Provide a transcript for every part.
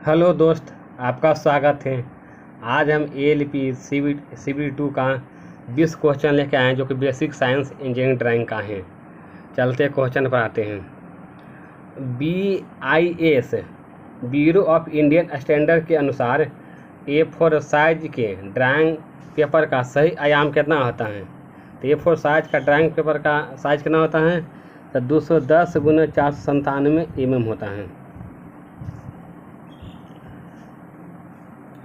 Hello दोस्त, आपका स्वागत है। आज हम ALP CB2 का 20 क्वेश्चन लेके आए हैं जो कि बेसिक साइंस इंजीनियरिंग ड्राइंग का है। चलते क्वेश्चन पर आते हैं। BIS bureau of Indian standard के अनुसार A4 साइज के ड्राइंग पेपर का सही आयाम कितना होता है? तो A4 साइज का ड्राइंग पेपर का साइज कितना होता है? तो 210 × 497 mm होता है।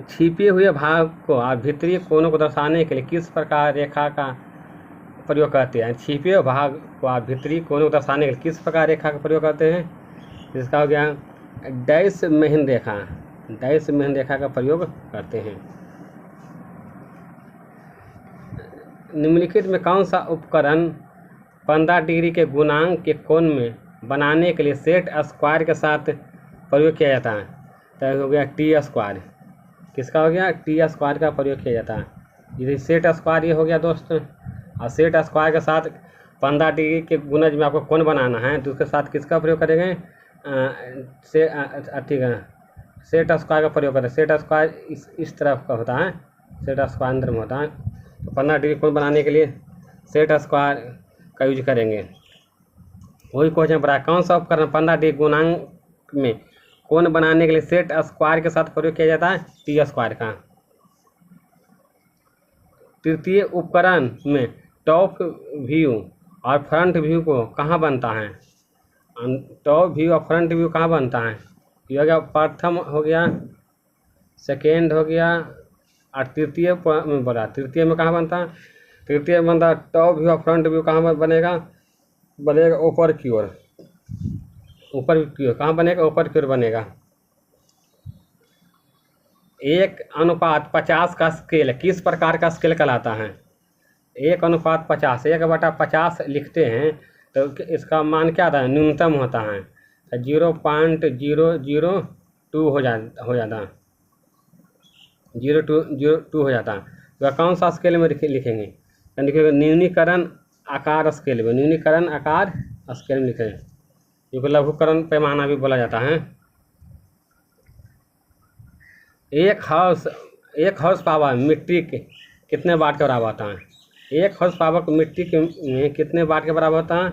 छिपे हुए भाग को आप भीतरी कोनों को दर्शाने के लिए किस प्रकार रेखा का प्रयोग करते हैं? छिपे हुए भाग को आप भीतरी कोनों को दर्शाने के लिए किस प्रकार रेखा का प्रयोग करते हैं? जिसका हो गया डैश महीन रेखा का प्रयोग करते हैं। निम्नलिखित में कौन सा उपकरण 15 डिग्री के गुणांक के कोण में बनाने के लिए सेट स्क्वायर के साथ प्रयोग किया जाता है? तो हो गया टी स्क्वायर। किसका हो गया? टी स्क्वायर का प्रयोग किया जाता है। यदि सेट स्क्वायर ये हो गया दोस्तों, और सेट स्क्वायर के साथ 15 डिग्री के गुणज में आपको कोण बनाना है तो उसके साथ किसका प्रयोग करेंगे? ठीक है, सेट स्क्वायर का प्रयोग करें। सेट स्क्वायर इस तरफ का होता है, सेट स्क्वायर अंदर में होता है। तो 15 डिग्री कोण बनाने के लिए सेट स्क्वायर का यूज करेंगे। वही क्वेश्चन पर कौन सा उपकरण 15 डिग्री गुणांक में कोण बनाने के लिए सेट स्क्वायर के साथ प्रयोग किया जाता है? टी स्क्वायर का। तृतीय उपकरण में टॉप व्यू और फ्रंट व्यू को कहाँ बनता है? टॉप व्यू और फ्रंट व्यू कहाँ बनता है? ये हो गया प्रथम हो गया, सेकेंड हो गया, और तृतीय में बोला। तृतीय में कहाँ बनता है? तृतीय में बनता टॉप व्यू और फ्रंट व्यू कहाँ बनेगा? ऊपर की ओर। ऊपर की ओर कहाँ बनेगा? ऊपर की ओर बनेगा। 1:50 का स्केल किस प्रकार का स्केल कहलाता है? 1:50, 1/50 लिखते हैं तो इसका मान क्या आता है? न्यूनतम होता है। 0.002 हो जाता, 0.02 हो जाता। तो कौन सा स्केल में लिखेंगे? लिखेंगे न्यूनीकरण आकार स्केल में। न्यूनीकरण आकार स्केल में लिखेंगे, जो लघुकरण पैमाना भी बोला जाता है। एक हाउस पावर मिट्टी के कितने वाट के बराबर होता है? 1 हाउस पावर को मिट्टी के में कितने वाट के बराबर होता है?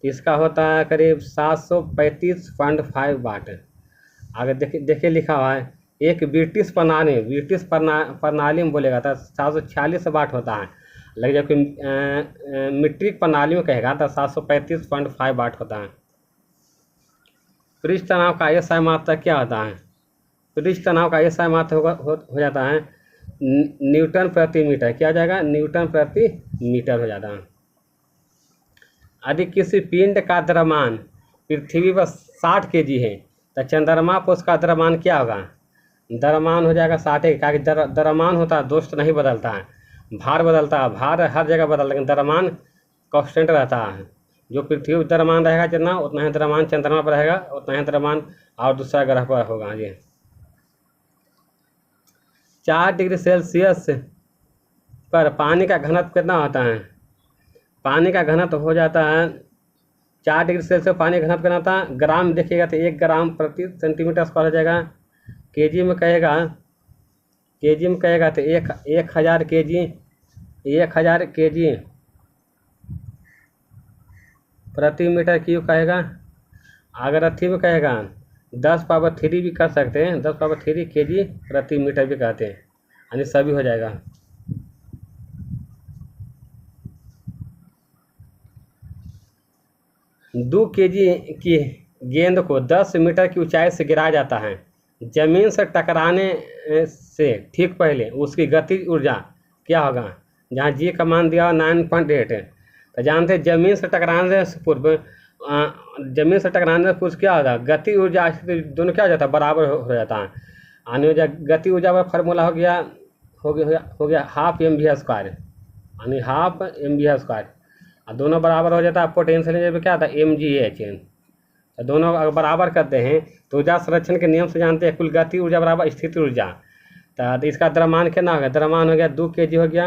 इसका होता है करीब 735.5 वाट। आगे देखिए लिखा हुआ है एक ब्रिटिश प्रणाली में बोलेगा तो 746 वाट होता है, लेकिन जबकि मीट्रिक प्रणाली में कहेगा तो 735.5 वाट होता है। पृष्ठ तनाव का SI मात्रा क्या होता है? पृष्ठ तनाव का SI मात्रा हो जाता है न्यूटन प्रति मीटर। क्या हो जाएगा? न्यूटन प्रति मीटर हो जाता है। यदि किसी पिंड का द्रव्यमान पृथ्वी पर 60 kg है तो चंद्रमा पर उसका द्रव्यमान क्या होगा? द्रव्यमान हो जाएगा 60 kg। क्या द्रव्यमान होता है दोस्त नहीं बदलता है, भार बदलता है। भार हर जगह बदलता है, लेकिन द्रव्यमान कांस्टेंट रहता है। जो पृथ्वी पर द्रव्यमान रहेगा जितना, उतना ही द्रव्यमान चंद्रमा पर रहेगा, उतना ही द्रव्यमान और दूसरा ग्रह पर होगा। ये 4 डिग्री सेल्सियस पर पानी का घनत्व कितना होता है? पानी का घनत्व हो जाता है 4 डिग्री सेल्सियस पानी का घनत्व कितना होता है? ग्राम देखिएगा तो 1 ग्राम प्रति सेंटीमीटर स्क्वायर हो जाएगा। केजी में कहेगा तो 1000 kg प्रति मीटर क्यूब कहेगा। अगर अथी में कहेगा 10⁻³ भी कर सकते हैं, 10⁻³ kg प्रति मीटर भी कहते हैं, यानी सभी हो जाएगा। दो kg की गेंद को 10 मीटर की ऊंचाई से गिराया जाता है। जमीन से टकराने से ठीक पहले उसकी गति ऊर्जा क्या होगा? जहाँ जी का मान दिया 9.8 है तो जानते हैं जमीन से टकराने से पूर्व क्या होगा? गति ऊर्जा दोनों क्या हो जाता है? बराबर हो जाता है। यानी गति ऊर्जा का फार्मूला हो गया 12 mv², यानी 12 mv²। और दोनों बराबर हो जाता है। पोटेंशियल एनर्जी क्या आता है? mgh। तो दोनों अगर बराबर करते हैं तो ऊर्जा संरक्षण के नियम से जानते हैं कुल गति ऊर्जा बराबर स्थिति ऊर्जा। तो इसका द्रव्यमान कितना हो गया? द्रव्यमान हो गया 2 kg हो गया,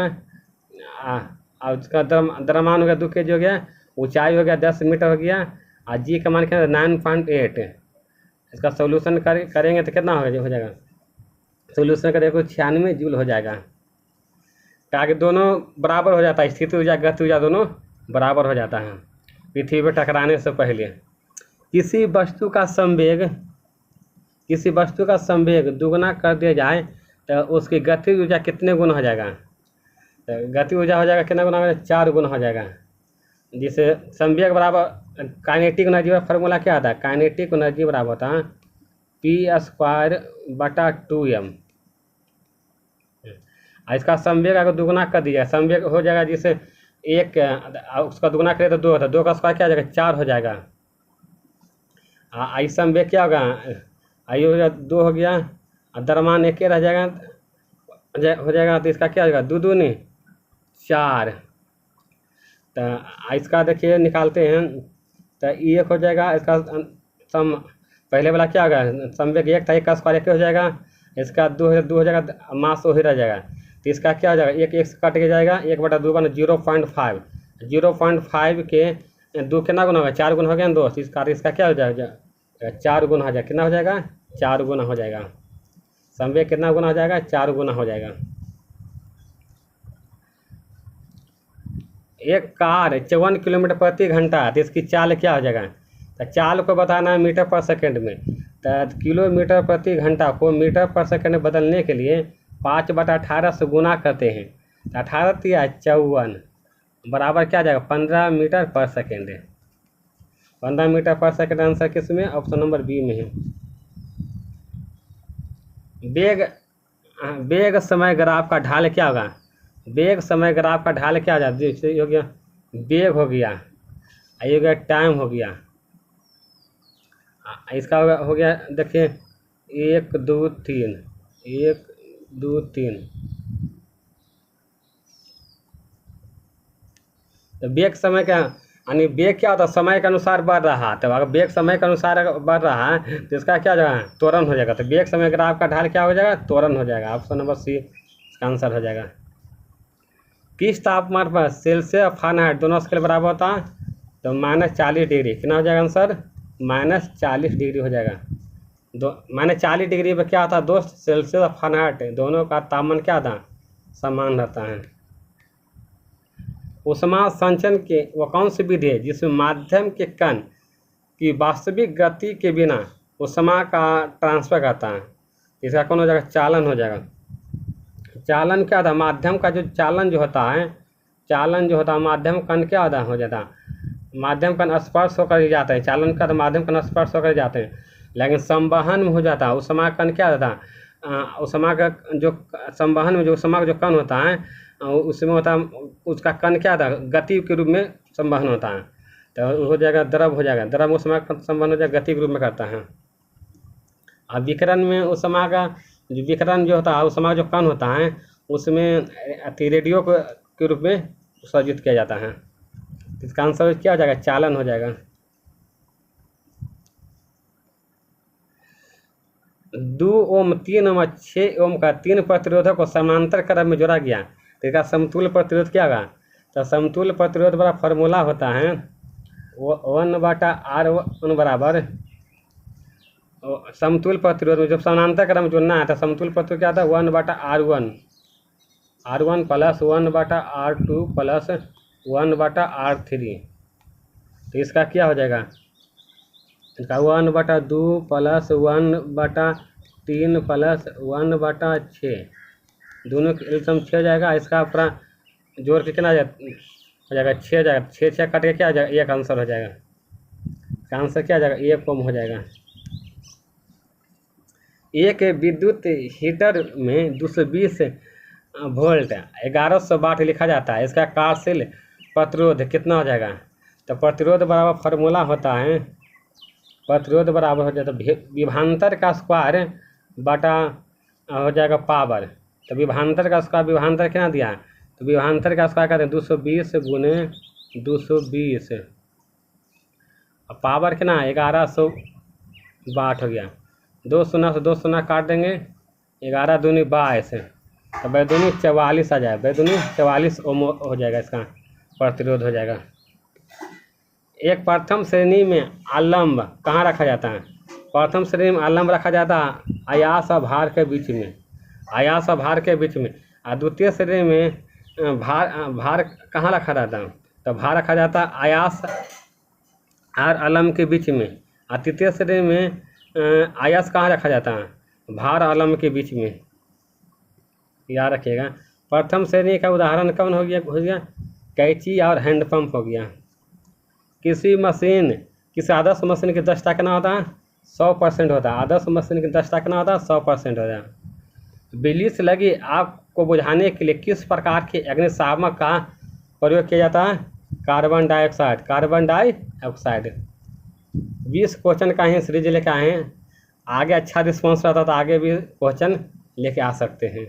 और उसका द्रव्यमान हो गया 2 kg हो गया, ऊंचाई हो गया 10 मीटर हो गया, और जी का मान क्या? 9.8 इसका सोल्यूशन करेंगे तो कितना हो जाएगा, सोल्यूशन करेंगे तो 96 जूल हो जाएगा। ताकि दोनों बराबर हो जाता है, स्थिति ऊर्जा गति ऊर्जा दोनों बराबर हो जाता है पृथ्वी पर टकराने से पहले। किसी वस्तु का संवेग दुगना कर दिया जाए तो उसकी गति ऊर्जा कितने गुना हो जाएगा, तो गति ऊर्जा हो जाएगा कितना गुना हो जाएगा, 4 गुना हो जाएगा। जिसे संवेग बराबर काइनेटिक एनर्जी का फार्मूला क्या आता है, काइनेटिक एनर्जी बराबर होता है P²/2m। इसका संवेग अगर दुगना कर दिया, संवेग हो जाएगा जिसे 1 उसका दुगना करे तो 2 होता है, 2 का स्क्वायर क्या हो जाएगा, 4 हो जाएगा। आई संवेग क्या होगा, आई हो जाएगा 2 हो गया, द्रव्यमान 1 रह जाएगा हो जाएगा, तो इसका क्या हो जाएगा 2 दूनी 4। तो इसका देखिए निकालते हैं तो 1 हो जाएगा, इसका पहले वाला क्या होगा, संवेग 1 था, 1 का स्क्वायर 1 हो जाएगा, इसका 2 हो जाएगा, मास वही रह जाएगा। तो इसका क्या हो जाएगा, 1 से कट के जाएगा, 1/2 बना 0.5, 0.5 के 2 कितना गुना होगा, 4 गुना हो गया ना दोस्त। इसका क्या हो जाएगा, 4 गुना हो जाएगा, कितना हो जाएगा, 4 गुना हो जाएगा। संवेग कितना गुना हो जाएगा, 4 गुना हो जाएगा। एक कार 54 किलोमीटर प्रति घंटा, तो इसकी चाल क्या हो जाएगा, तो चाल को बताना है मीटर पर सेकंड में। तो किलोमीटर प्रति घंटा को मीटर पर सेकंड में बदलने के लिए 5/18 से गुना करते हैं, तो 18 या 54 बराबर क्या आ जाएगा, 15 मीटर पर सेकंड है। 15 मीटर पर सेकंड आंसर किस में, ऑप्शन नंबर बी में है। वेग समय ग्राफ का ढाल क्या होगा, वेग समय ग्राफ का ढाल क्या हो जाता है, हो गया वेग हो गया, ये हो गया टाइम हो गया, इसका हो गया देखिए 1 2 3 1 2 3। तो वेग समय का यानी वेग क्या होता है, समय के अनुसार बढ़ रहा है। तो अगर वेग समय के अनुसार बढ़ रहा है तो इसका क्या हो जाएगा, त्वरण हो जाएगा। तो वेग समय ग्राफ का ढाल क्या हो जाएगा, त्वरण हो जाएगा। ऑप्शन नंबर सी इसका आंसर हो जाएगा। किस तापमान पर सेल्सियस और फ़ारेनहाइट दोनों स्केल बराबर होता है, तो -40 डिग्री। कितना हो जाएगा आंसर, -40 डिग्री हो जाएगा। -40 डिग्री पर क्या होता है दोस्त, सेल्सियस और फ़ारेनहाइट दोनों का तापमान क्या होता है, समान रहता है। ऊष्मा संचरण के वह कौन सी विधि है जिसमें माध्यम के कण की वास्तविक गति के बिना ऊष्मा का ट्रांसफर करता है। इसका कौन हो जाएगा, चालन हो जाएगा। चालन क्या था, माध्यम का जो चालन जो होता है, माध्यम कण क्या होता हो जाता है, माध्यम कण स्पर्श होकर जाते हैं। चालन का तो माध्यम कण स्पर्श होकर जाते हैं, लेकिन संवहन में हो जाता है ऊष्मा कण क्या होता है, ऊष्मा का जो संवहन में जो ऊष्मा का जो कण होता है उसमें होता है, उसका कण क्या था, गति के रूप में संवहन होता है। तो हो जाएगा द्रव हो जाएगा, द्रव ऊष्मा का संवहन हो जाएगा, गति के रूप में करता है। अब विकिरण में ऊष्मा का जो विकिरण जो होता है, ऊष्मा जो कण होता है उसमें रेडियो के रूप में उत्सर्जित किया जाता है। इसका आंसर क्या हो जाएगा, चालन हो जाएगा। 2 ओम 3 ओम 6 ओम का 3 प्रतिरोधक को समांतर क्रम में जोड़ा गया, तो इसका समतुल्य प्रतिरोध क्या होगा। तो समतुल्य प्रतिरोध वाला फॉर्मूला होता है 1/R1 बराबर समतुल्य प्रतिरोध में जब समानांतर क्रम जोड़ना है तो समतुल्य प्रतिरोध क्या आता है 1/R1 plus 1/R2 plus 1/R3। तो इसका क्या हो जाएगा, इसका 1/2 प्लस 1/3 प्लस 1/6 दोनों के एल्सियम 6 हो जाएगा। इसका अपना जोड़ के कितना हो जाएगा 6 हो जाएगा, 6 कट के क्या हो जाएगा, 1 आंसर हो जाएगा। इसका आंसर क्या हो जाएगा, 1 ओम हो जाएगा। एक विद्युत हीटर में 220 वोल्ट 1100 वाट लिखा जाता है, इसका कार्यशील प्रतिरोध कितना हो जाएगा। तो प्रतिरोध बराबर फार्मूला होता है, प्रतिरोध बराबर हो जाता है विभवांतर का स्क्वायर बटा हो जाएगा पावर। तो विभवांतर का स्क्वायर, विभवांतर कितना दिया है, तो विभवांतर का स्क्वायर कहते हैं 220 गुने 220 और पावर कितना 1100 वाट हो गया। 2 शून्य से 2 शून्य काट देंगे, 11 दूनी 22 तो बैदूनी 44 आ जाएगा, बैदूनी 44 ओम हो जाएगा, इसका प्रतिरोध हो जाएगा। एक प्रथम श्रेणी में आलम्ब कहाँ रखा जाता है, प्रथम श्रेणी में अलम रखा जाता है आयास और भार के बीच में, आयास और भार के बीच में। और द्वितीय श्रेणी में भार कहाँ रखा जाता है? तो भार रखा जाता है आयास और अलम के बीच में। और तृतीय श्रेणी में आयास कहाँ रखा जाता है? भार और अलम के बीच में, याद रखिएगा। प्रथम श्रेणी का उदाहरण कौन हो गया? कैंची और हैंडपम्प हो गया। किसी आदर्श मशीन की दक्षता कितना होता है? 100% होता है। आदर्श मशीन की दक्षता कितना होता है? 100% होता है। बिजली से लगी आग को बुझाने के लिए किस प्रकार के अग्निशामक का प्रयोग किया जाता है? Carbon dioxide, carbon dioxide. 20 question का ही सीरीज लेके आए हैं। आगे अच्छा रिस्पॉन्स रहता तो आगे भी क्वेश्चन लेके आ सकते हैं।